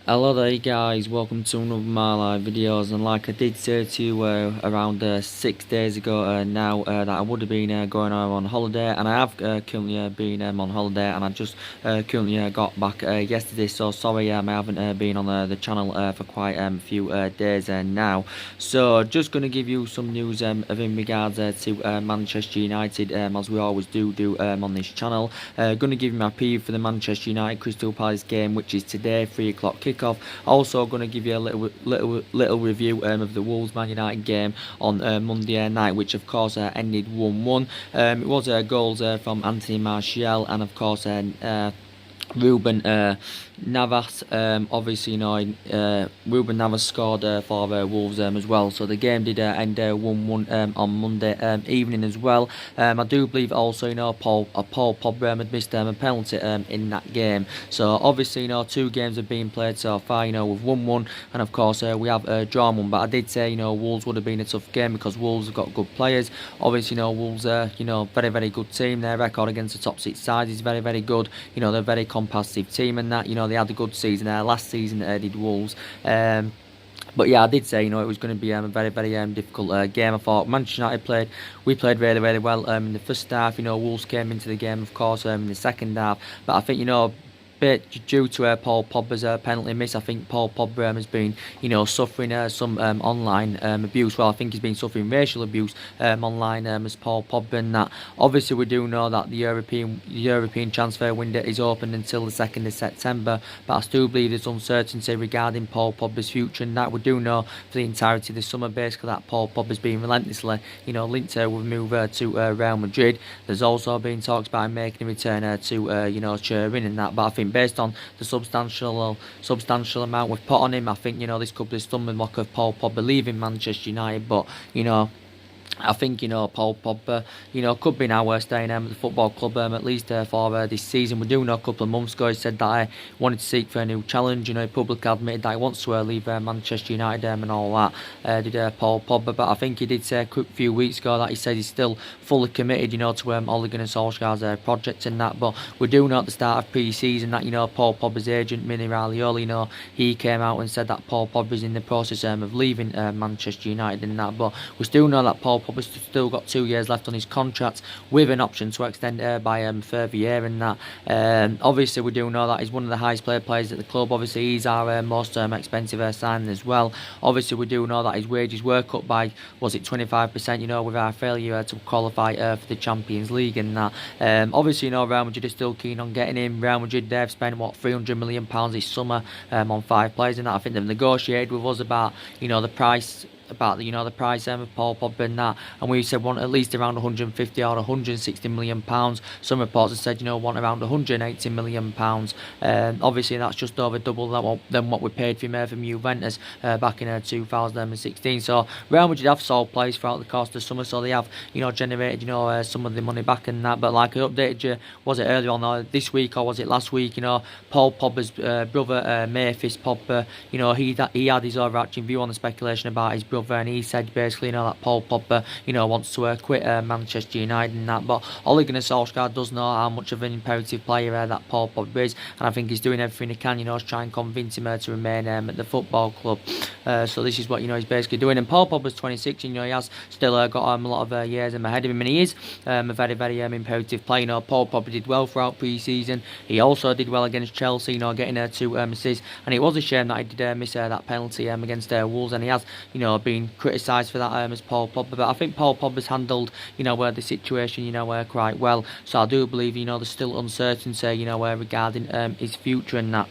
Hello there guys, welcome to another of my live videos. And like I did say to you around 6 days ago now, that I would have been going on holiday, and I have currently been on holiday, and I just currently got back yesterday, so sorry I haven't been on the channel for quite a few days now. So just going to give you some news of in regards to Manchester United, as we always do on this channel. Going to give you my preview for the Manchester United Crystal Palace game, which is today, 3 o'clock kickoff. Also going to give you a little review of the Wolves Man United game on Monday night, which of course ended 1-1. It was goals from Anthony Martial and of course Ruben Navas. Obviously, Ruben Navas scored for Wolves as well. So the game did end 1-1 on Monday evening as well. I do believe also, Paul Pogba had missed a penalty in that game. So obviously, 2 games have been played so far. We've won 1, and of course we have drawn 1. But I did say, Wolves would have been a tough game because Wolves have got good players. Obviously, Wolves are, very good team. Their record against the top 6 sides is very good. They're very competitive team, and that, they had a good season last season, did Wolves. But yeah, I did say, it was going to be a very difficult game. I thought Manchester United played really well in the first half. Wolves came into the game, of course, in the second half. But I think, bit due to Paul Pogba's penalty miss. I think Paul Pogba has been, suffering some online abuse. Well, I think he's been suffering racial abuse online as Paul Pogba, and that. Obviously, we do know that the European transfer window is open until the 2nd of September, but I still believe there's uncertainty regarding Paul Pogba's future, and that we do know for the entirety of the summer, basically, that Paul Pogba's been relentlessly, linked with a move to Real Madrid. There's also been talks about him making a return to, Turin and that, but I think based on the substantial amount we've put on him, I think, this could be a stumbling block of Paul Pogba leaving Manchester United. But, I think, Paul Pogba, could be now staying at the football club at least for this season. We do know a couple of months ago he said that he wanted to seek for a new challenge. He publicly admitted that he wants to leave Manchester United and all that. Did Paul Pogba, but I think he did say a quick few weeks ago that he said he's still fully committed, to Ole Gunnar Solskjaer's project and that. But we do know at the start of pre-season that, Paul Pogba's agent, Mini Raiola, he came out and said that Paul Pogba's in the process of leaving Manchester United and that. But we still know that Paul Pogba's still got 2 years left on his contract with an option to extend by a further year and that. Obviously, we do know that he's one of the highest paid players at the club. Obviously, he's our most expensive signing as well. Obviously, we do know that his wages were cut by, was it 25%, with our failure to qualify for the Champions League and that. Obviously, Real Madrid is still keen on getting him. Real Madrid, they've spent, what, £300 million this summer on 5 players and that. I think they've negotiated with us about, the price of Paul Pogba and that, and we said want at least around 150 or 160 million pounds. Some reports have said want around 180 million pounds. Obviously that's just over double than what we paid for him from Juventus back in 2016. So Real Madrid have sold players throughout the course of the summer, so they have generated some of the money back and that. But like I updated you, was it earlier on this week or was it last week? Paul Pogba's brother Memphis Pogba, he had his overarching view on the speculation about his brother, and he said basically that Paul Pogba wants to quit Manchester United and that. But Ole Gunnar Solskjaer does know how much of an imperative player that Paul Pogba is, and I think he's doing everything he can to try and convince him to remain at the football club. So this is what he's basically doing. And Paul Pogba's 26, he has still got a lot of years ahead of him, and he is a very imperative player. Paul Pogba did well throughout pre-season. He also did well against Chelsea, getting 2 assists, and it was a shame that he did miss that penalty against Wolves, and he has been criticised for that as Paul Pogba. But I think Paul Pogba's handled the situation quite well. So I do believe there's still uncertainty regarding his future and that.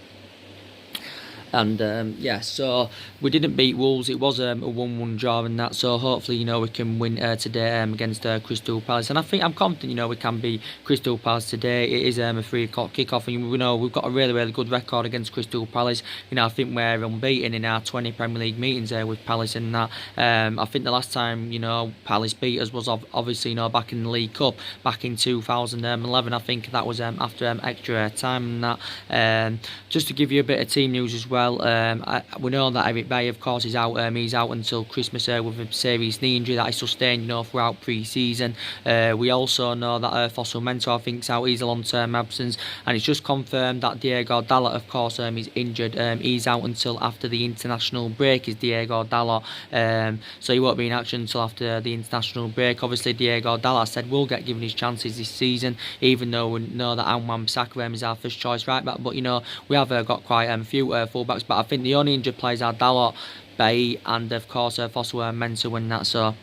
And yeah, so we didn't beat Wolves. It was a 1-1 draw and that. So hopefully, we can win today against Crystal Palace. And I think I'm confident, we can beat Crystal Palace today. It is a 3 o'clock kickoff, and we know we've got a really good record against Crystal Palace. I think we're unbeaten in our 20 Premier League meetings with Palace and that. I think the last time Palace beat us was obviously back in the League Cup back in 2011. I think that was after extra time and that. Just to give you a bit of team news as well. well. We know that Eric Bailly, of course, is out. He's out until Christmas with a serious knee injury that he sustained, throughout pre-season. We also know that Fossil Mentor, I think, is out. He's a long-term absence, and it's just confirmed that Diego Dalot, of course, is injured. He's out until after the international break. Is Diego Dalot, so he won't be in action until after the international break. Obviously, Diego Dalot said will get given his chances this season, even though we know that Wan-Bissaka is our first choice right back. But we have got quite a few fullbacks. But I think the only injured players are Dalot, Bay, and of course Fossil Mensah and that. So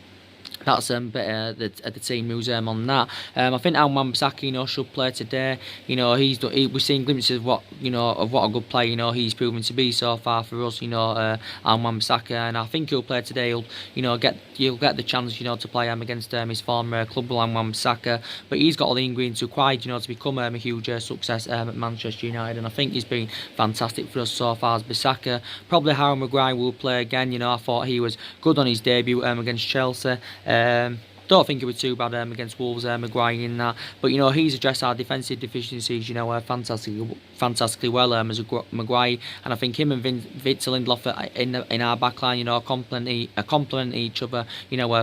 that's the team who's on that. I think Wan-Bissaka, should play today. We're seeing glimpses of what a good player he's proven to be so far for us. Wan-Bissaka, and I think he'll play today. He'll get the chance to play against his former club, Wan-Bissaka. But he's got all the ingredients required to become a huge success at Manchester United, and I think he's been fantastic for us so far as Bissaka. Probably Harry Maguire will play again. I thought he was good on his debut against Chelsea. Don't think it was too bad against Wolves, Maguire in that. But he's addressed our defensive deficiencies, fantastically well as Maguire, and I think him and Victor Lindelof in our backline, complement each other,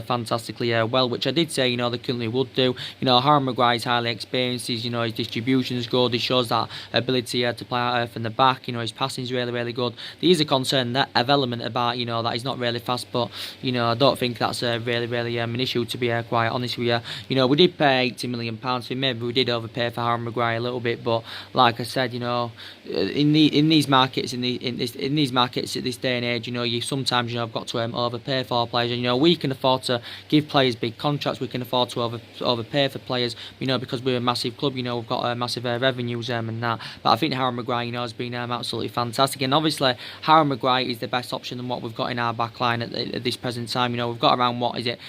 fantastically well. Which I did say, they currently would do. Harry Maguire's highly experienced. His distribution is good. He shows that ability to play out from the back. His passing is really, really good. There is a concern that element about that he's not really fast, but I don't think that's really, really an issue, to be quite honest with you. We did pay £80 million for him. Maybe we did overpay for Harry Maguire a little bit, but like I said, in these markets at this day and age, you sometimes have got to overpay for players. We can afford to give players big contracts. We can afford to overpay for players, because we're a massive club. We've got massive revenues and that. But I think Harry Maguire, has been absolutely fantastic. And obviously, Harry Maguire is the best option than what we've got in our back line at this present time. We've got around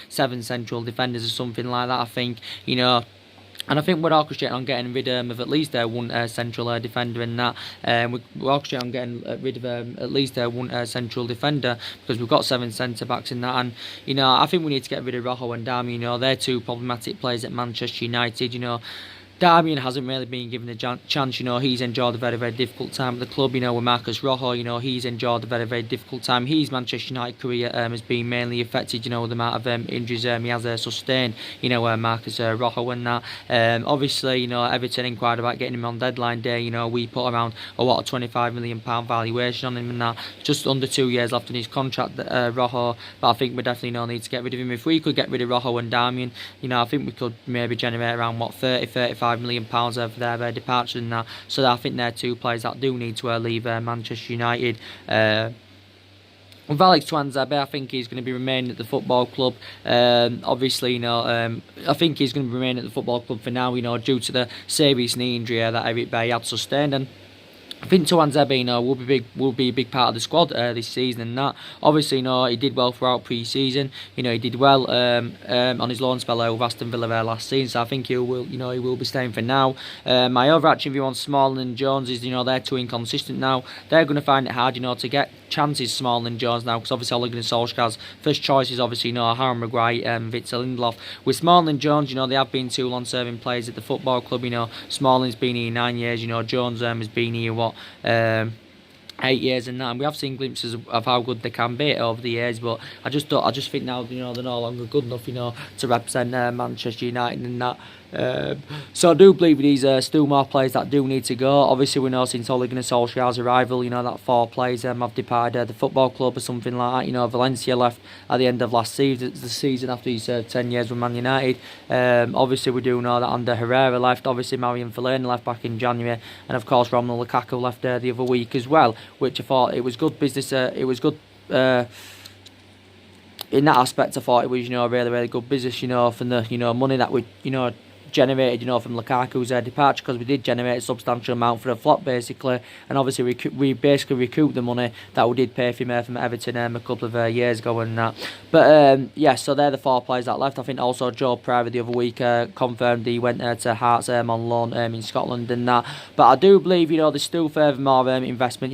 7 central defenders or something like that, I think. And I think we're orchestrating on getting rid of at least one central defender in that. We're orchestrating on getting rid of at least one central defender, because we've got 7 centre-backs in that. And, I think we need to get rid of Rojo and Darmian. They're two problematic players at Manchester United. Darmian hasn't really been given a chance. He's enjoyed a very, very difficult time at the club. With Marcus Rojo, he's enjoyed a very, very difficult time. His Manchester United career has been mainly affected, with the amount of injuries he has sustained, Marcus Rojo and that. Obviously, Everton inquired about getting him on deadline day. We put around a £25 million valuation on him and that. Just under 2 years left in his contract, Rojo. But I think we definitely need to get rid of him. If we could get rid of Rojo and Darmian, I think we could maybe generate around 35 million pounds for their departure and that. So I think they're two players that do need to leave Manchester United. With Alex Tuanzebe, I think he's going to be remaining at the football club. Obviously, I think he's going to remain at the football club for now, due to the serious knee injury that Eric Bailly had sustained. And I think Tuanzebe, will be a big part of the squad this season, and that. Obviously, he did well throughout pre-season. He did well on his loan spell with Aston Villa last season. So I think he will be staying for now. My overarching view on Smalling and Jones is, they're too inconsistent now. They're going to find it hard, to get chances, Smalling and Jones now, because obviously Ole Gunnar Solskjaer's first choice is obviously Harry Maguire and Victor Lindelof. With Smalling and Jones, they have been 2 long-serving players at the football club. Smalling's been here 9 years. Jones has been here 8 years and that, and we have seen glimpses of how good they can be over the years. But I just think now they're no longer good enough to represent Manchester United and that. So I do believe there's still more players that do need to go. Obviously, we know since Ole Gunnar Solskjaer's arrival, that 4 players have departed the football club or something like that. Valencia left at the end of last season, the season after he's 10 years with Man United. Obviously, we do know that Ander Herrera left. Obviously, Marian Fellaini left back in January, and of course, Romelu Lukaku left the other week as well. Which I thought it was good business. It was good. In that aspect, I thought it was really, really good business. From the money that we generated, from Lukaku's departure, because we did generate a substantial amount for a flop basically, and obviously we basically recouped the money that we did pay for him from Everton a couple of years ago and that. But yeah, so they're the 4 players that left. I think also Joe Pryor the other week confirmed he went to Hearts on loan in Scotland and that. But I do believe there's still further more investment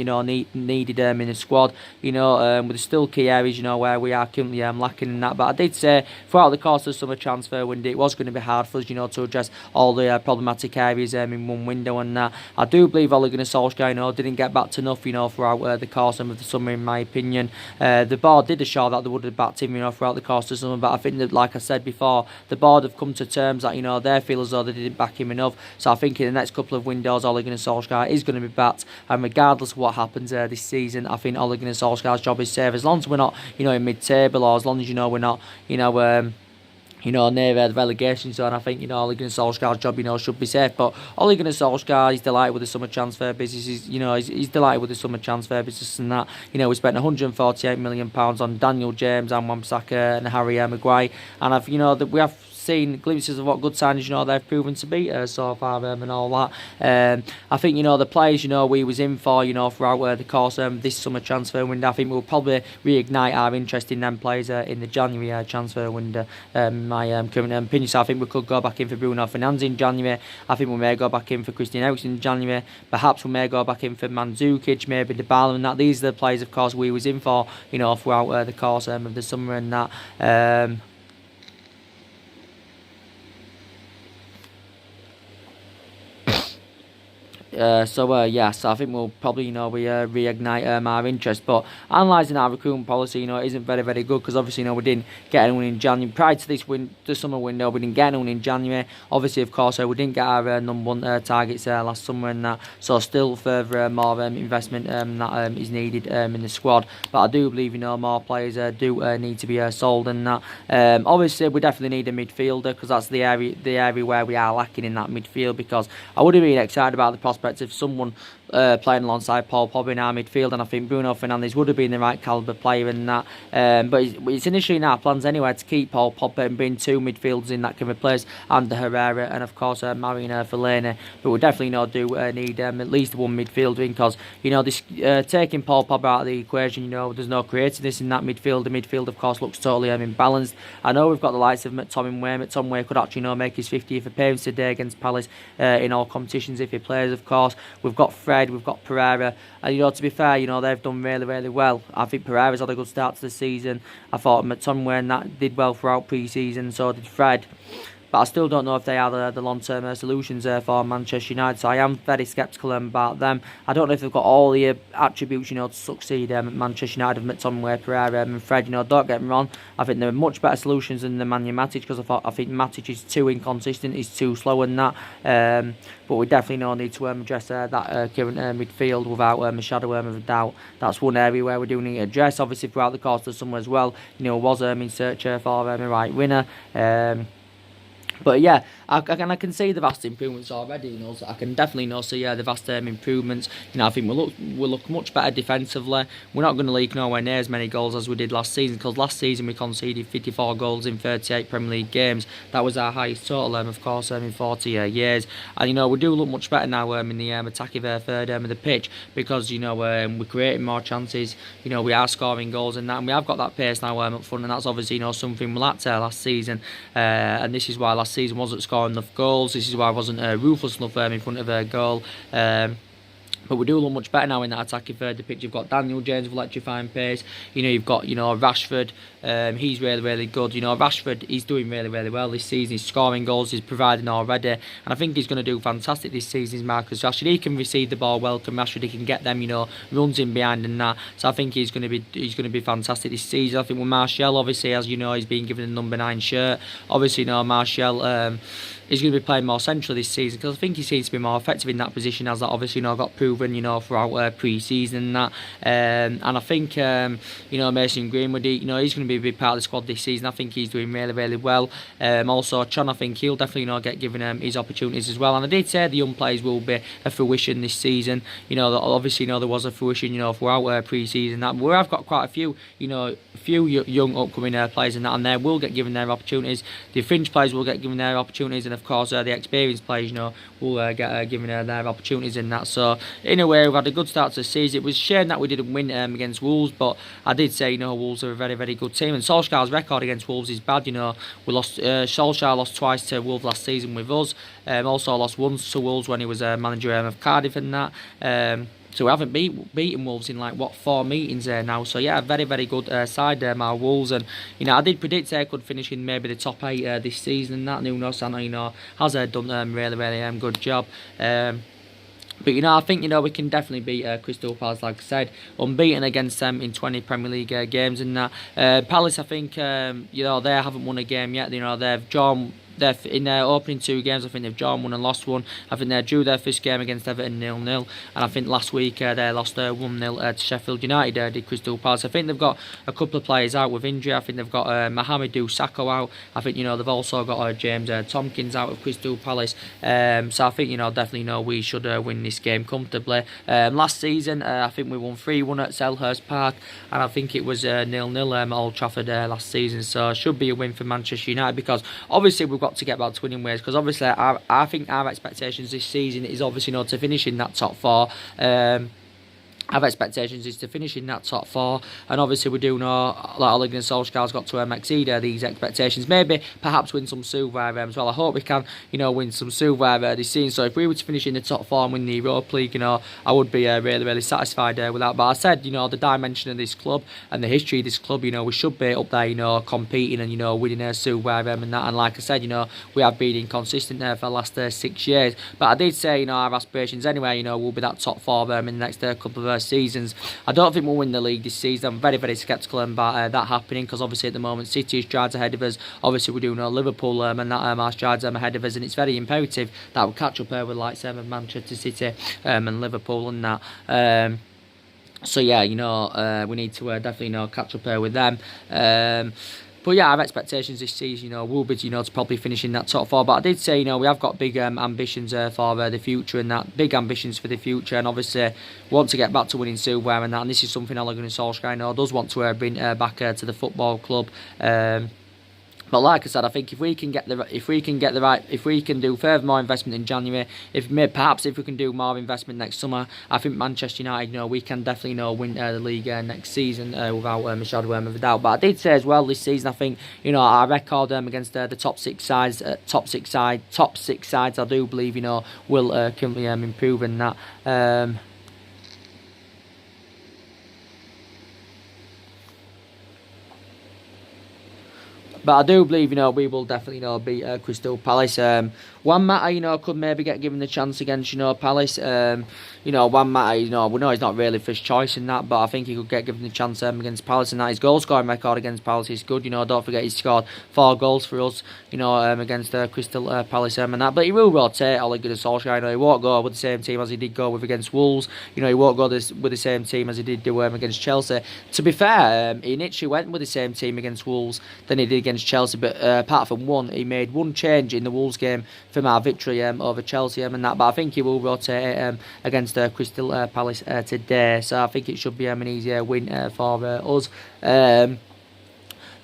needed in the squad. With still key areas where we are currently lacking in that. But I did say throughout the course of the summer transfer window, it was going to be hard for us to address all the problematic areas in one window. And I do believe Ole Gunnar Solskjaer, didn't get back to enough, throughout the course of the summer, in my opinion. The board did assure that they would have backed him, throughout the course of the summer, but I think that, like I said before, the board have come to terms that, they feel as though they didn't back him enough. So I think in the next couple of windows, Ole Gunnar Solskjaer is going to be backed, and regardless of what happens this season, I think Ole Gunnar Solskjaer's job is safe, as long as we're not, in mid-table, or as long as, we're not, near the relegation zone. I think, Ole Gunnar Solskjaer's job, should be safe. But Ole Gunnar Solskjaer, he's delighted with the summer transfer business. He's delighted with the summer transfer business, and that, we spent £148 million on Daniel James and Wan-Bissaka and Harry Maguire. And we have seen glimpses of what good signings, they've proven to be so far, and all that. I think, the players, we was in for, throughout the course of this summer transfer window, I think we'll probably reignite our interest in them players in the January transfer window. My current opinion, so I think we could go back in for Bruno Fernandes in January. I think we may go back in for Christian Eriksen in January. Perhaps we may go back in for Mandzukic, maybe Dybala, and that. These are the players, of course, we was in for, throughout the course of the summer, and that. So I think we'll probably, we reignite our interest. But analysing our recruitment policy, it isn't very, very good, because obviously, we didn't get anyone in January. Prior to the summer window, we didn't get anyone in January. Obviously, of course, we didn't get our number one targets last summer, and that. So still further more investment that is needed in the squad. But I do believe, more players do need to be sold, and that. Obviously, we definitely need a midfielder, because that's the area where we are lacking in that midfield. Because I would have been excited about the prospect of someone playing alongside Paul Pogba in our midfield, and I think Bruno Fernandes would have been the right calibre player in that. But it's initially in our plans anyway to keep Paul Pogba and bring two midfielders in that can replace Ander Herrera and, of course, Marina Fellaini. But we definitely need at least one midfielder in, because taking Paul Pogba out of the equation, there's no creativeness in that midfield. The midfield, of course, looks totally imbalanced. I know we've got the likes of McTominay. McTominay could actually make his 50th appearance today against Palace in all competitions if he plays, of course. We've got Fred, we've got Pereira, and to be fair, they've done really, really well. I think Pereira's had a good start to the season. I thought McTominay and that did well throughout pre-season, so did Fred. But I still don't know if they are the long-term solutions for Manchester United, so I am very sceptical about them. I don't know if they've got all the attributes, to succeed at Manchester United, of McTominay, Pereira and Fred. Don't get me wrong, I think they're much better solutions than the Nemanja Matic, because I think Matic is too inconsistent, he's too slow in that. But we definitely need to address that current midfield without a shadow of a doubt. That's one area where we do need to address. Obviously, throughout the course of the summer as well, was in search for a right winner. But yeah, I can see the vast improvements already. So I can definitely see the vast improvements. I think we'll look much better defensively. We're not going to leak nowhere near as many goals as we did last season, because last season we conceded 54 goals in 38 Premier League games. That was our highest total, of course, in 40 years. And we do look much better now in the attacking third of the pitch, because we're creating more chances. We are scoring goals and that, and we have got that pace now up front, and that's obviously something we lacked last season. And this is why last season wasn't scoring enough goals. This is why I wasn't ruthless enough in front of a goal. But we do look much better now in that attacking third of the pitch. You've got Daniel James with electrifying pace. You've got Rashford. He's really, really good. Rashford, he's doing really, really well this season. He's scoring goals. He's providing already, and I think he's going to do fantastic this season. Is Marcus Rashford? He can receive the ball well. Rashford, he can get them, runs in behind and that. So I think he's going to be fantastic this season. I think with Martial, obviously, as he's been given the number 9 shirt. Obviously, Martial. He's going to be playing more central this season, because I think he seems to be more effective in that position, as that obviously got proven throughout pre-season and that. And I think Mason Greenwood, he's going to be a big part of the squad this season. I think he's doing really, really well. Also Chon, I think he'll definitely get given his opportunities as well. And I did say the young players will be a fruition this season. Obviously there was a fruition throughout pre-season that, but we have got quite a few young upcoming players in that, and they will get given their opportunities. The fringe players will get given their opportunities, and of course the experienced players will get given their opportunities in that. So in a way, we've had a good start to the season. It was a shame that we didn't win against Wolves, but I did say Wolves are a very, very good team, and Solskjaer's record against Wolves is bad. We lost. Solskjaer lost twice to Wolves last season with us. Also lost once to Wolves when he was manager of Cardiff and that. So we haven't beaten Wolves in like what 4 meetings there now. So yeah, very very good side there, my Wolves, and I did predict they could finish in maybe the top 8 this season. And that Nuno Santo has done really good job. But I think we can definitely beat Crystal Palace, like I said, unbeaten against them in 20 Premier League games and that. Palace, I think they haven't won a game yet. They've drawn. In their opening 2 games, I think they've drawn 1 and lost 1. I think they drew their first game against Everton 0-0, and I think last week they lost 1-0 to Sheffield United. Did Crystal Palace. I think they've got a couple of players out with injury. I think they've got Mohamedou Sakho out. I think they've also got James Tompkins out of Crystal Palace. So I think definitely we should win this game comfortably. Last season, I think we won 3-1 at Selhurst Park, and I think it was 0-0 at Old Trafford last season. So it should be a win for Manchester United, because obviously we've got to get back to winning ways, because obviously I think our expectations this season is obviously to finish in that top 4. Our expectations is to finish in that top 4, and obviously we do know that Ole Gunnar Solskjaer's got to exceed these expectations. Maybe perhaps win some silverware as well. I hope we can win some silverware this season. So if we were to finish in the top 4 and win the Europa League, I would be really satisfied with that. But I said the dimension of this club and the history of this club, we should be up there competing and winning silverware and that. And like I said, we have been inconsistent there for the last 6 years. But I did say our aspirations anyway will be that top 4 in the next couple of seasons. I don't think we'll win the league this season. I'm very sceptical about that happening, because obviously at the moment City is strides ahead of us. Obviously we do know Liverpool and that are strides ahead of us, and it's very imperative that we catch up with like of Manchester City and Liverpool and that. So yeah, we need to definitely catch up with them. But yeah, our expectations this season, will be, to probably finish in that top 4. But I did say, we have got big ambitions for the future, and that big ambitions for the future, and obviously want to get back to winning silverware and that. And this is something Ole Gunnar Solskjaer does want to bring back to the football club. But like I said, I think if we can do further more investment in January, perhaps if we can do more investment next summer, I think Manchester United, we can definitely win the league next season without a shadow of a doubt. But I did say as well this season, I think our record against the top six sides, I do believe will currently improve in that. But I do believe, we will definitely, beat Crystal Palace. Juan Mata, could maybe get given the chance against, Palace. Juan Mata, we know he's not really first choice in that, but I think he could get given the chance against Palace, and that his goal scoring record against Palace is good. Don't forget he scored 4 goals for us, against Crystal Palace and that. But he will rotate Ole Gunnar Solskjaer. He won't go with the same team as he did go with against Wolves. He won't go with the same team as he did do against Chelsea. To be fair, he literally went with the same team against Wolves than he did against Chelsea, but apart from one, he made one change in the Wolves game from our victory over Chelsea and that. But I think he will rotate against Crystal Palace today, so I think it should be an easier win for us.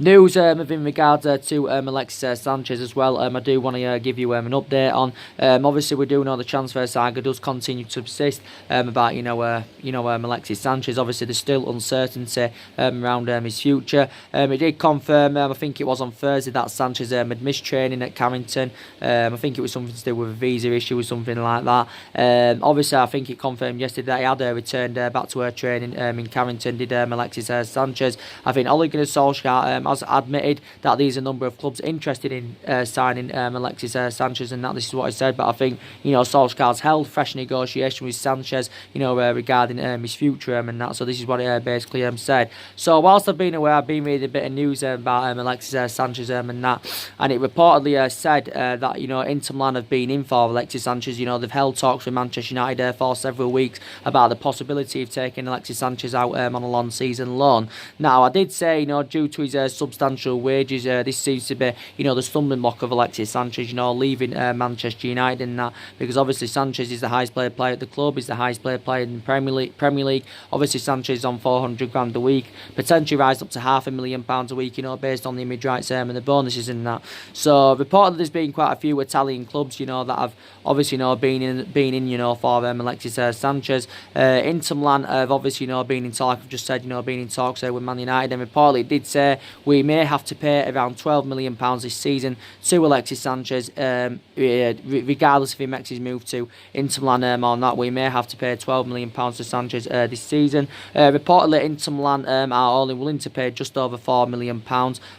News in regards to Alexis Sanchez as well. I do want to give you an update on. Obviously, we do know the transfer saga does continue to persist about Alexis Sanchez. Obviously, there's still uncertainty around his future. It did confirm. I think it was on Thursday that Sanchez had missed training at Carrington. I think it was something to do with a visa issue or something like that. Obviously, I think it confirmed yesterday that he had returned back to her training in Carrington. Did Alexis Sanchez? I think Ole Gunnar Solskjaer has admitted that there's a number of clubs interested in signing Alexis Sanchez, and that this is what I said. But I think Solskjaer's held fresh negotiation with Sanchez, regarding his future and that. So this is what it basically said. So whilst I've been away, I've been reading a bit of news about Alexis Sanchez and that, and it reportedly said that Inter Milan have been in for Alexis Sanchez. They've held talks with Manchester United for several weeks about the possibility of taking Alexis Sanchez out on a long season loan. Now I did say due to his substantial wages, this seems to be the stumbling block of Alexis Sanchez leaving Manchester United and that, because obviously Sanchez is the highest paid player at the club, he's the highest paid player in the Premier League. Obviously Sanchez is on 400 grand a week, potentially rise up to £500,000 a week, based on the image rights and the bonuses and that. So reportedly there's been quite a few Italian clubs that have obviously been in for Alexis Sanchez. Inter Milan have obviously been in talks. I've just said been in talks with Man United, and reportedly it did say we may have to pay around £12 million this season to Alexis Sanchez, regardless if he makes his move to Inter Milan or not. We may have to pay £12 million to Sanchez this season. Reportedly, Inter Milan are only willing to pay just over £4 million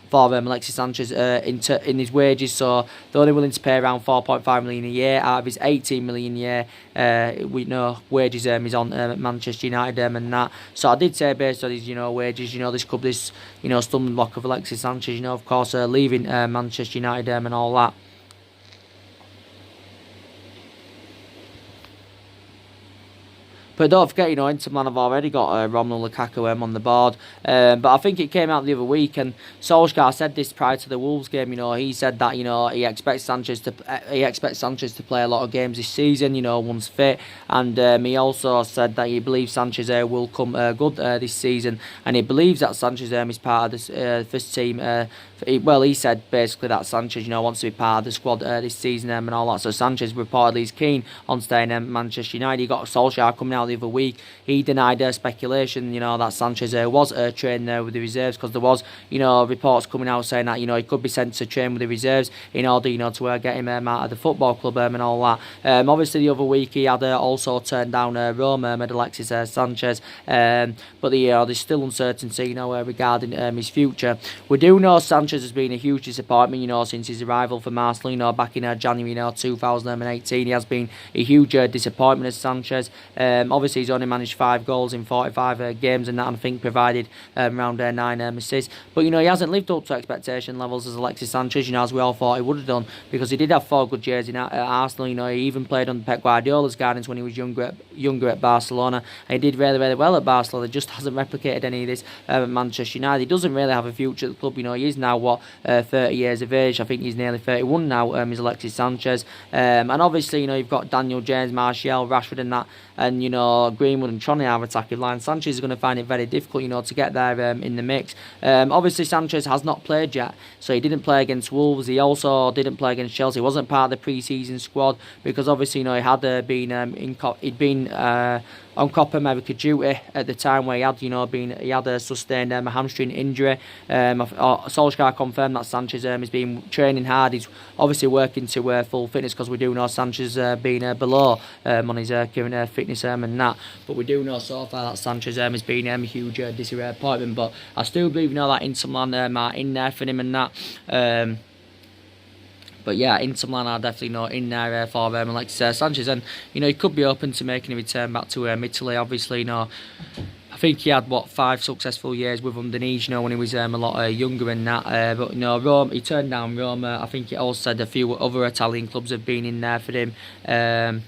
for Alexis Sanchez in his wages, so they're only willing to pay around £4.5 million a year out of his £18 million a year. We know wages is on Manchester United and that. So I did say based on his wages, this could be this stumbling block of Alexis Sanchez, of course leaving Manchester United and all that. But don't forget, Inter Milan have already got Romelu Lukaku on the board. But I think it came out the other week, and Solskjaer said this prior to the Wolves game. He said that he expects Sanchez to play a lot of games this season. Once fit, and he also said that he believes Sanchez will come good this season, and he believes that Sanchez is part of this first team. He said basically that Sanchez wants to be part of the squad this season and all that. So Sanchez reportedly is keen on staying in Manchester United. He got Solskjaer coming out the other week. He denied speculation that Sanchez was training there with the reserves, because there was reports coming out saying that he could be sent to train with the reserves in order to get him out of the football club and all that. Obviously the other week he had also turned down Rome with Alexis Sanchez, but there's still uncertainty regarding his future. We do know Sanchez has been a huge disappointment since his arrival from Arsenal back in January 2018. He has been a huge disappointment as Sanchez. Obviously he's only managed 5 goals in 45 games, and that I think provided around 9 assists. But he hasn't lived up to expectation levels as Alexis Sanchez, as we all thought he would have done, because he did have 4 good years at Arsenal. He even played under Pep Guardiola's guidance when he was younger at Barcelona, and he did really, really well at Barcelona. He just hasn't replicated any of this at Manchester United. He doesn't really have a future at the club. He is now 30 years of age. I think he's nearly 31 now. Is Alexis Sanchez, and obviously you've got Daniel James, Martial, Rashford, and that, and Greenwood and Tronny are attacking line. Sanchez is going to find it very difficult to get there in the mix. Obviously Sanchez has not played yet, so he didn't play against Wolves. He also didn't play against Chelsea. He wasn't part of the pre-season squad because obviously he had been on Copa America duty at the time where he had sustained a hamstring injury. Solskjaer confirmed that Sanchez has been training hard. He's obviously working to full fitness, because we do know Sanchez being below on his current fitness and that. But we do know so far that Sanchez has been a huge disappointment. But I still believe that Inter Milan are in there for him and that. But yeah, Inter Milan are definitely not in there for Alexis Sanchez, and he could be open to making a return back to Italy. Obviously, I think he had 5 successful years with underneath, when he was a lot younger and that. But Rome, he turned down Rome. I think it also said a few other Italian clubs have been in there for him.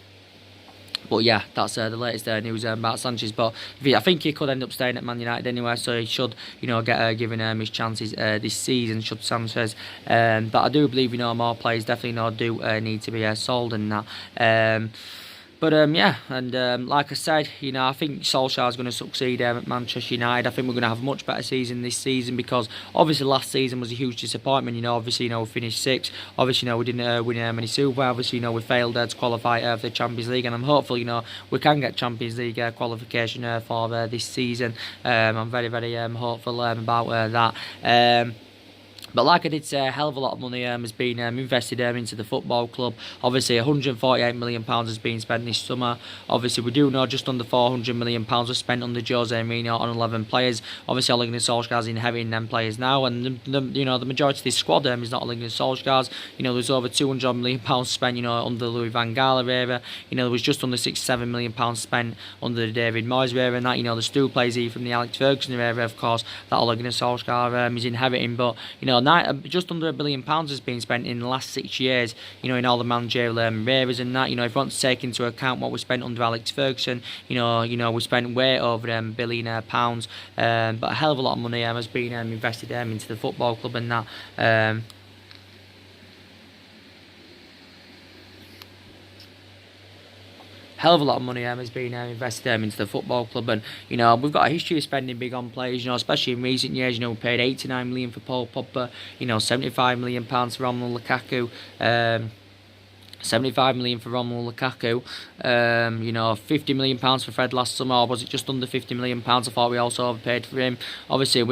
But yeah, that's the latest news about Sanchez. But I think he could end up staying at Man United anyway, so he should, get given his chances this season, should Sanchez. But I do believe, more players definitely do need to be sold and that. But yeah, and like I said, I think Solskjaer is going to succeed at Manchester United. I think we're going to have a much better season this season, because obviously last season was a huge disappointment. Obviously, we finished 6th. Obviously, we didn't win any silver. Obviously, we failed to qualify for the Champions League, and I'm hopeful, we can get Champions League qualification for this season. I'm very, very hopeful about that. But like I did say, a hell of a lot of money has been invested into the football club. Obviously, £148 million has been spent this summer. Obviously, we do know just under £400 million was spent under Jose Mourinho on 11 players. Obviously, Ole Gunnar Solskjaer's inheriting them players now, and the majority of this squad is not Ole Gunnar Solskjaer's. There's over £200 million spent under the Louis van Gaal era. There was just under £67 million spent under the David Moyes era, and that there's still players here from the Alex Ferguson era, of course, that Ole Gunnar Solskjaer is inheriting. But just under £1 billion has been spent in the last 6 years, in all the managerial eras and that. If you want to take into account what we spent under Alex Ferguson, we spent way over £1 billion. But a hell of a lot of money has been invested into the football club and that. Hell of a lot of money has been invested into the football club, and we've got a history of spending big on players, especially in recent years. We paid £89 million for Paul Pogba, £75 million for Romelu Lukaku, £75 million for Romelu Lukaku, £50 million for Fred last summer, or was it just under £50 million? I thought we also overpaid for him. Obviously,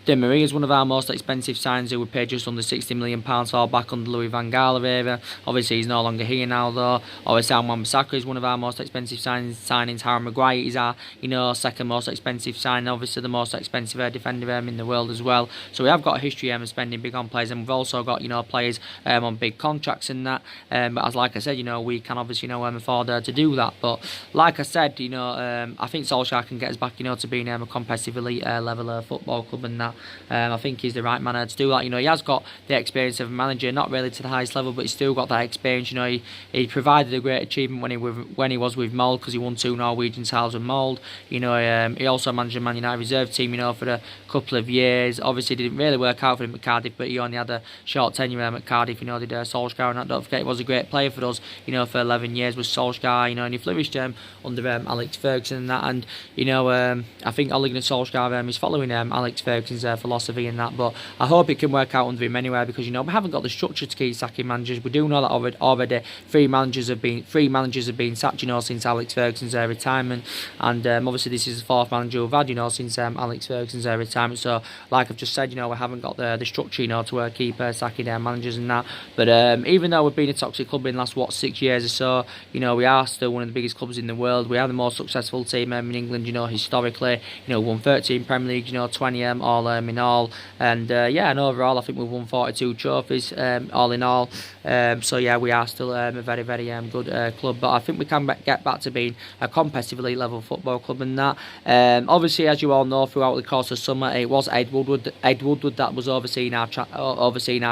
Di Maria is one of our most expensive signings, who we paid just under £60 million for back under Louis van Gaal era. Obviously, he's no longer here now, though. Obviously, Wan-Bissaka is one of our most expensive signings. Harry Maguire is our, second most expensive signing. Obviously, the most expensive defender in the world as well. So we have got a history of spending big on players, and we've also got, players on big contracts and that. But as like I said, we can obviously afford to do that. But like I said, I think Solskjaer can get us back, to being a competitive elite level football club and that. I think he's the right man to do that. He has got the experience of a manager, not really to the highest level, but he's still got that experience. He provided a great achievement when he was with Mould, because he won 2 Norwegian titles with Mould. He also managed the Man United reserve team, for a couple of years. Obviously, it didn't really work out for him at Cardiff, but he only had a short tenure at Cardiff. Did Solskjaer, and don't forget, he was a great player for us. For 11 years with Solskjaer. And he flourished under Alex Ferguson and that. And I think Ole Gunnar Solskjaer is following Alex Ferguson's philosophy and that, but I hope it can work out under him anyway, because we haven't got the structure to keep sacking managers. We do know that already. Three managers have been sacked, since Alex Ferguson's retirement, and obviously this is the 4th manager we've had, since Alex Ferguson's retirement. So, like I've just said, we haven't got the structure, to keep sacking managers and that. But even though we've been a toxic club in the last 6 years or so, we are still one of the biggest clubs in the world. We are the most successful team in England, historically. Won 13 Premier League, 20 all in all, and and overall I think we've won 42 trophies all in all. So yeah, we are still a very, very good club, but I think we can get back to being a competitive elite level football club and that. Obviously, as you all know, throughout the course of summer, it was Ed Woodward that was overseeing our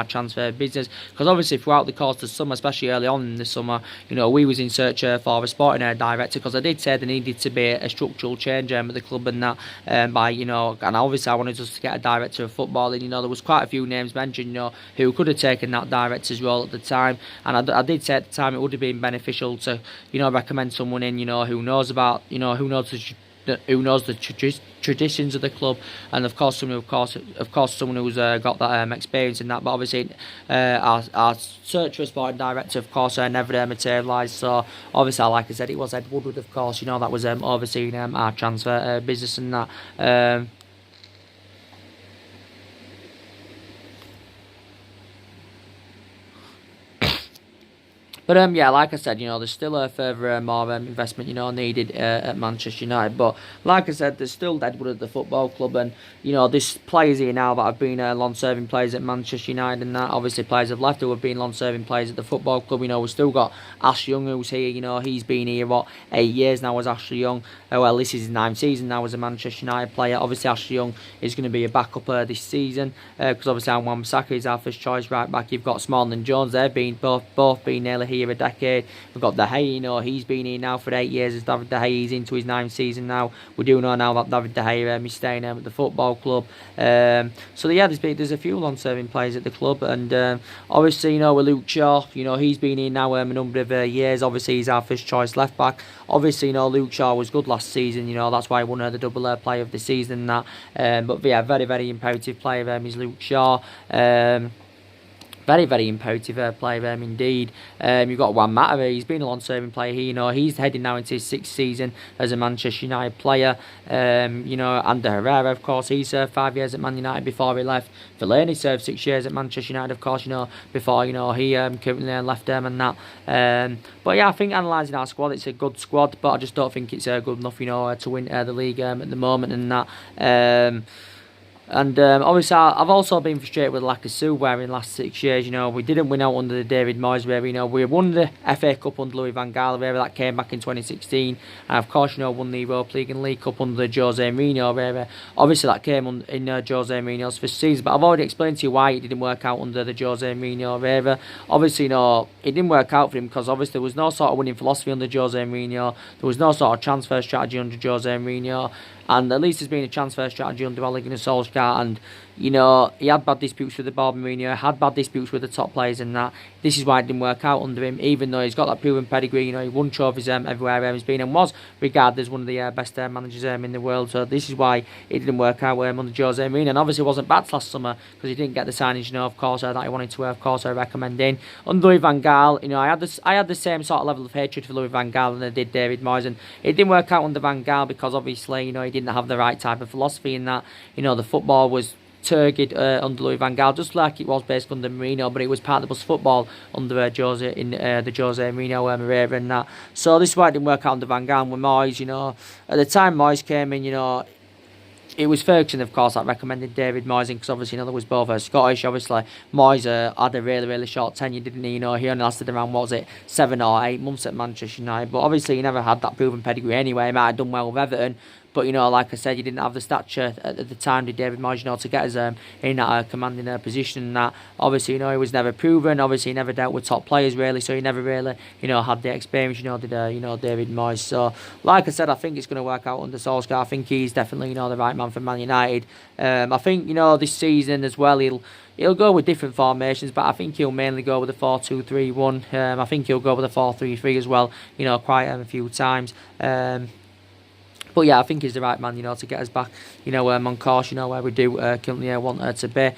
transfer business, because obviously throughout the course of summer, especially early on in the summer, we was in search for a sporting director, because I did say there needed to be a structural change at the club and that, and obviously I wanted us to get a director of football, and there was quite a few names mentioned, who could have taken that director's role at the time, and I did say at the time it would have been beneficial to, recommend someone in, who knows about, who knows the traditions of the club, and of course someone who's got that experience in that. But obviously our search for a sporting director, of course, never materialised. So obviously, like I said, it was Ed Woodward, of course, that was overseeing our transfer business and that. But yeah, like I said, there's still a further more investment, needed at Manchester United. But like I said, there's still Deadwood at the football club, and there's players here now that have been long-serving players at Manchester United, and that obviously players have left who have been long-serving players at the football club. We've still got Ash Young, who's here. He's been here 8 years now as Ashley Young. Well, this is his 9th season now as a Manchester United player. Obviously, Ashley Young is going to be a backup this season, because obviously Wan-Bissaka is our first choice right back. You've got Smalling and Jones. They've been both been nearly here a decade. We've got De Gea, he's been here now for 8 years as David De Gea. He's into his 9th season now. We do know now that David De Gea is staying at the football club. So yeah, there's a few long-serving players at the club, and obviously, with Luke Shaw, he's been here now a number of years. Obviously, he's our first choice left back. Obviously, Luke Shaw was good last season. That's why he won the double player of the season and that. But yeah, very, very imperative player is Luke Shaw. Very, very imperative player indeed. You've got Juan Mata. He's been a long-serving player here. He's heading now into his 6th season as a Manchester United player. Ander Herrera, of course, he's 5 years at Man United before he left. Fellaini served 6 years at Manchester United, of course, before he currently left them and that. But yeah, I think analysing our squad, it's a good squad, but I just don't think it's good enough, to win the league at the moment and that. And obviously, I've also been frustrated with the lack of silverware in the last 6 years. We didn't win out under the David Moyes era. We won the FA Cup under Louis van Gaal era. That came back in 2016. And of course, won the Europa League and League Cup under the Jose Mourinho era. Obviously, that came in Jose Mourinho's first season. But I've already explained to you why it didn't work out under the Jose Mourinho era. Obviously, it didn't work out for him because obviously there was no sort of winning philosophy under Jose Mourinho. There was no sort of transfer strategy under Jose Mourinho. And at least there's been a transfer strategy under Ole Gunnar Solskjaer, and he had bad disputes with the Bob Mourinho, had bad disputes with the top players and that. This is why it didn't work out under him, even though he's got that proven pedigree. He won trophies everywhere he's been and was regarded as one of the best managers in the world. So this is why it didn't work out under Jose Mourinho. And obviously it wasn't bad last summer because he didn't get the signings, of course, that he wanted to, of course, recommend in. Under Louis van Gaal, I had the same sort of level of hatred for Louis van Gaal than I did David Moyes, and it didn't work out under Van Gaal because obviously, he didn't have the right type of philosophy in that. The football was turgid under Louis van Gaal, just like it was basically under Mourinho, but it was part of the bus football under Jose in the Jose Mourinho era and that. So this is why it didn't work out under Van Gaal. And with Moyes, at the time Moyes came in, it was Ferguson, of course, that recommended David Moyes because obviously, there was both Scottish. Obviously, Moyes had a really, really short tenure, didn't he? He only lasted around, 7 or 8 months at Manchester United. But obviously, he never had that proven pedigree anyway. He might have done well with Everton. But, like I said, he didn't have the stature at the time, did David Moyes, to get us in that commanding position. And that, obviously, he was never proven. Obviously, he never dealt with top players, really. So he never really, had the experience, did, David Moyes. So, like I said, I think it's going to work out under Solskjaer. I think he's definitely, the right man for Man United. I think, this season as well, he'll go with different formations, but I think he'll mainly go with a 4-2-3-1. I think he'll go with a 4-3-3 as well, quite a few times. But yeah, I think he's the right man, to get us back, on course, where we do currently want her to be.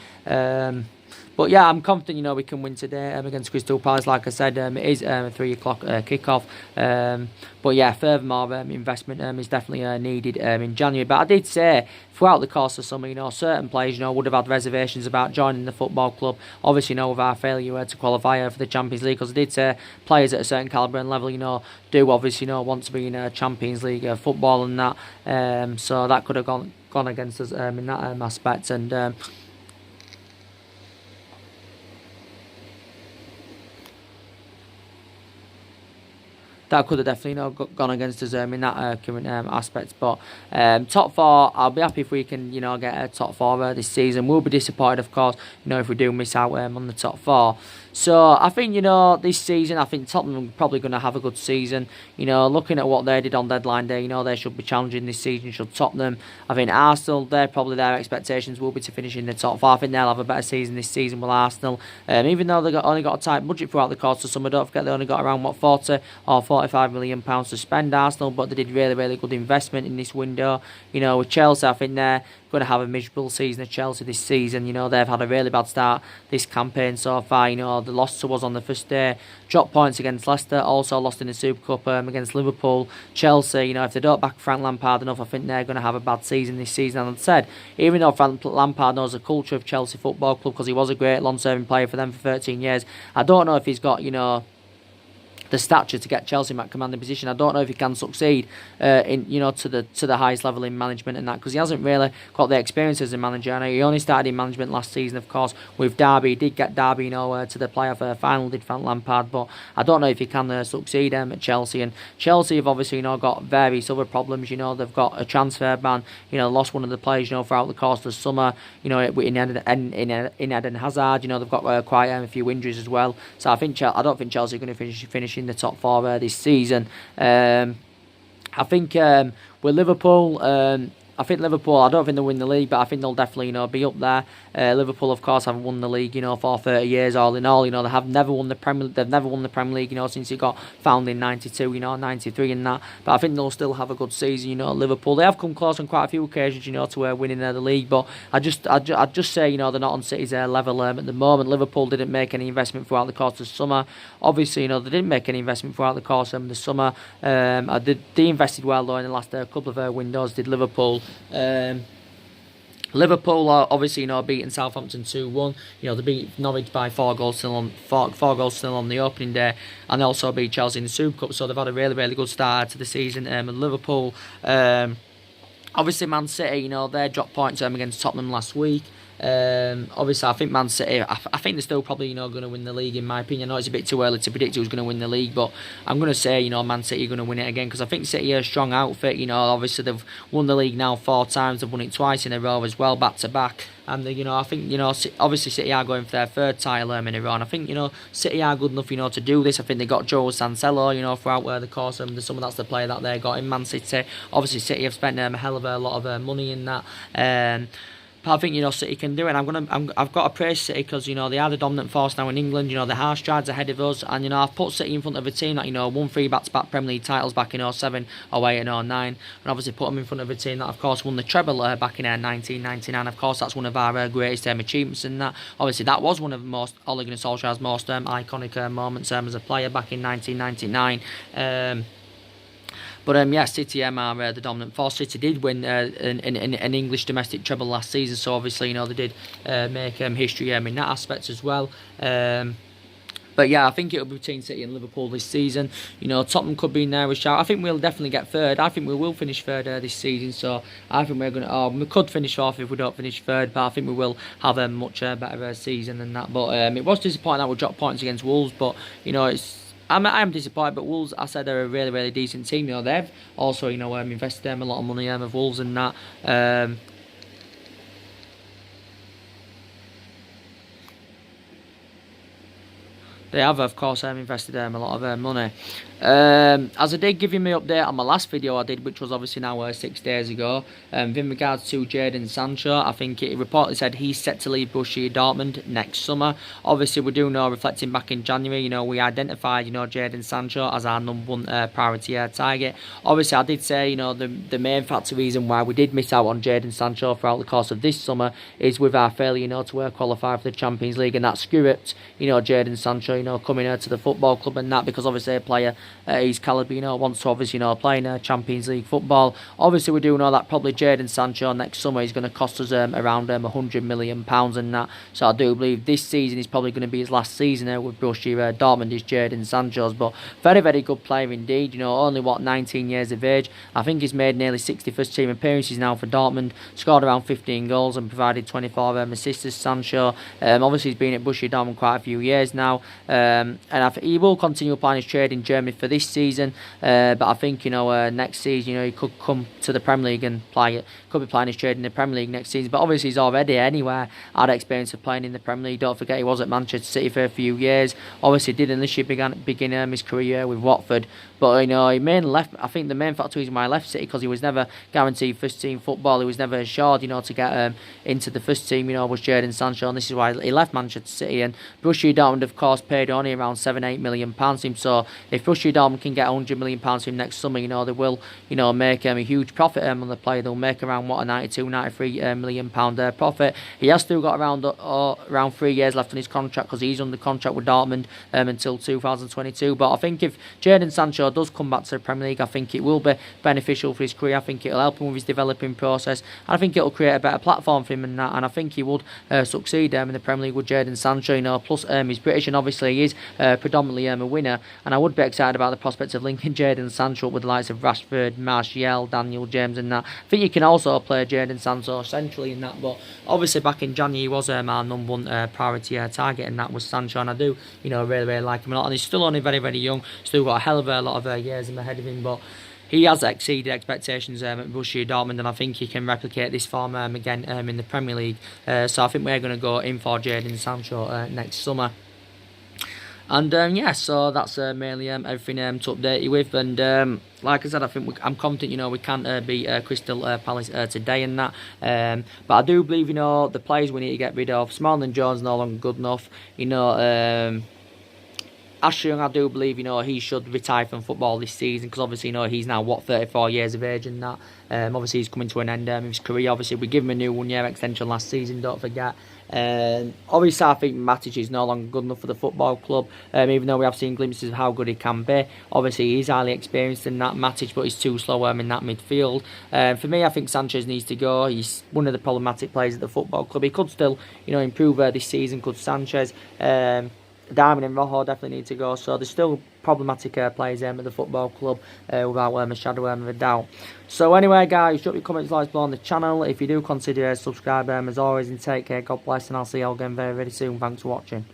But yeah, I'm confident, we can win today against Crystal Palace. Like I said, it is a 3 o'clock kick-off. But yeah, furthermore, investment is definitely needed in January. But I did say throughout the course of summer, certain players, would have had reservations about joining the football club. Obviously, with our failure to qualify for the Champions League, because I did say players at a certain calibre and level, do obviously, want to be in Champions League football and that. So that could have gone against us in that aspect. And that could have definitely gone against us in that current aspect. But top 4, I'll be happy if we can get a top 4 this season. We'll be disappointed, of course, if we do miss out on the top 4. So I think this season, I think Tottenham are probably going to have a good season. Looking at what they did on deadline day, they should be challenging this season. Should Tottenham? I think Arsenal, their expectations will be to finish in the top 4. I think they'll have a better season this season with Arsenal. Even though they only got a tight budget throughout the course of summer, don't forget they only got around 40 or 45 million pounds to spend, Arsenal, but they did really, really good investment in this window. With Chelsea, I think they're going to have a miserable season at Chelsea this season. They've had a really bad start this campaign so far. They lost to us on the first day, dropped points against Leicester, also lost in the Super Cup against Liverpool. Chelsea, if they don't back Frank Lampard enough, I think they're going to have a bad season this season. And I said, even though Frank Lampard knows the culture of Chelsea Football Club, because he was a great long-serving player for them for 13 years, I don't know if he's got, the stature to get Chelsea in that commanding position. I don't know if he can succeed in to the highest level in management and that, because he hasn't really got the experience as a manager. And he only started in management last season, of course, with Derby. He did get Derby to the playoff final, did Frank Lampard, but I don't know if he can succeed at Chelsea. And Chelsea have obviously got various other problems. They've got a transfer ban. Lost one of the players throughout the course of the summer. In Eden Hazard. They've got quite a few injuries as well. So I don't think Chelsea are going to finish in the top 4 this season. I think with Liverpool, I don't think they'll win the league, but I think they'll definitely be up there. Liverpool, of course, haven't won the league for 30 years. All in all, they have never won the Premier. They've never won the Premier League, since it got founded in '92, 93 and that. But I think they'll still have a good season. Liverpool, they have come close on quite a few occasions, to winning the league. But I'd just say, they're not on City's level at the moment. Liverpool didn't make any investment throughout the course of the summer. Obviously, they didn't make any investment throughout the course of the summer. They invested well though in the last couple of windows. Did Liverpool? Liverpool are obviously beating Southampton 2-1. They beat Norwich by 4 goals still on the opening day, and also beat Chelsea in the Super Cup. So they've had a really, really good start to the season. And Liverpool, obviously Man City, they dropped points against Tottenham last week. Obviously, I think Man City, I think they're still probably going to win the league, in my opinion. I know it's a bit too early to predict who's going to win the league, but I'm going to say Man City are going to win it again, because I think City are a strong outfit. Obviously they've won the league now 4 times. They've won it twice in a row as well, back to back. And I think obviously City are going for their 3rd title in a row. And I think City are good enough to do this. I think they got Joe Cancelo throughout the course of the summer. That's the player that they got in Man City. Obviously City have spent a hell of a lot of money in that. But I think City can do it. And I've got to praise City, because they are the dominant force now in England. They're half strides ahead of us, and I've put City in front of a team that won 3 back-to-back Premier League titles back in 07, 08 and 09, and obviously put them in front of a team that of course won the treble back in 1999. Of course, that's one of our greatest achievements, and that obviously that was one of Ole Gunnar Solskjaer's most iconic moments as a player back in 1999. But yeah, City are the dominant force. City did win an English domestic treble last season, so obviously, you know, they did make history in that aspect as well. But yeah, I think it'll be between City and Liverpool this season. You know, Tottenham could be in there a shout. I think we'll definitely get third. I think we will finish third this season. So I think we're going to... we could finish fourth if we don't finish third. But I think we will have a much better season than that. But it was disappointing that we dropped points against Wolves. But, you know, I am disappointed, but Wolves, I said, they're a really, really decent team. You know, they've also, you know, invested a lot of money with Wolves and that. They have, of course, invested a lot of money. As I did give you my update on my last video I did, which was obviously now 6 days ago, in regards to Jadon Sancho, I think it reportedly said he's set to leave Borussia Dortmund next summer. Obviously, we do know, reflecting back in January, you know, we identified, you know, Jadon Sancho as our #1 priority target. Obviously, I did say, you know, the main factor reason why we did miss out on Jadon Sancho throughout the course of this summer is with our failure, you know, to qualify for the Champions League, and that screwed, you know, Jadon Sancho, you know, coming to the football club and that, because obviously a player his calibre, you know, wants to obviously, you know, play in Champions League football. Obviously, we do know that probably Jadon Sancho next summer is going to cost us around £100 million and that. So I do believe this season is probably going to be his last season with Borussia Dortmund, is Jadon Sancho's. But very, very good player indeed. You know, only 19 years of age. I think he's made nearly 60 first team appearances now for Dortmund. Scored around 15 goals and provided 24 assists as Sancho. Obviously, he's been at Borussia Dortmund quite a few years now. And I think he will continue applying his trade in Germany for this season. But I think, you know, next season, you know, he could come to the Premier League and play it. Could be playing his trade in the Premier League next season. But obviously, he's already anywhere had experience of playing in the Premier League. Don't forget, he was at Manchester City for a few years. Obviously, did initially begin his career with Watford. But, you know, he mainly left. I think the main factor reason why he left City, because he was never guaranteed first team football. He was never assured, you know, to get into the first team, you know, was Jadon Sancho. And this is why he left Manchester City. And Borussia Dortmund, of course, paid only around £7-8 million to him. So if Borussia Dortmund can get £100 million to him next summer, you know, they will, you know, make a huge profit on the player. They'll make around, what, a £92-93 million profit. He has still got around 3 years left on his contract, because he's under contract with Dortmund until 2022. But I think if Jadon Sancho does come back to the Premier League, I think it will be beneficial for his career. I think it'll help him with his developing process. I think it'll create a better platform for him and that, and I think he would succeed in the Premier League with Jadon Sancho, you know. Plus, he's British, and obviously he is predominantly a winner, and I would be excited about the prospects of linking Jadon Sancho with the likes of Rashford, Martial, Daniel James and that. I think you can also play Jadon Sancho centrally in that, but obviously back in January he was our #1 priority target, and that was Sancho, and I do, you know, really, really like him a lot, and he's still only very, very young, still got a hell of a lot of years ahead of him, but he has exceeded expectations at Borussia Dortmund, and I think he can replicate this form again in the Premier League. So I think we're going to go in for Jadon Sancho next summer. And yeah, so that's mainly everything to update you with. And like I said, I think I'm confident, you know, we can beat Crystal Palace today and that. But I do believe, you know, the players we need to get rid of. Smalling Jones no longer good enough. You know, Ashley Young, I do believe, you know, he should retire from football this season, because obviously, you know, he's now, what, 34 years of age and that. Obviously, he's coming to an end of his career. Obviously, we give him a new 1-year extension last season, don't forget. Obviously, I think Matic is no longer good enough for the football club, even though we have seen glimpses of how good he can be. Obviously, he's highly experienced in that, Matic, but he's too slow in that midfield. For me, I think Sanchez needs to go. He's one of the problematic players at the football club. He could still, you know, improve this season, could Sanchez. Diamond and Rojo definitely need to go. So there's still problematic players at the football club without a shadow of a doubt. So anyway, guys, drop your comments, likes below on the channel. If you do consider subscribe, as always, and take care. God bless, and I'll see you all again very, very soon. Thanks for watching.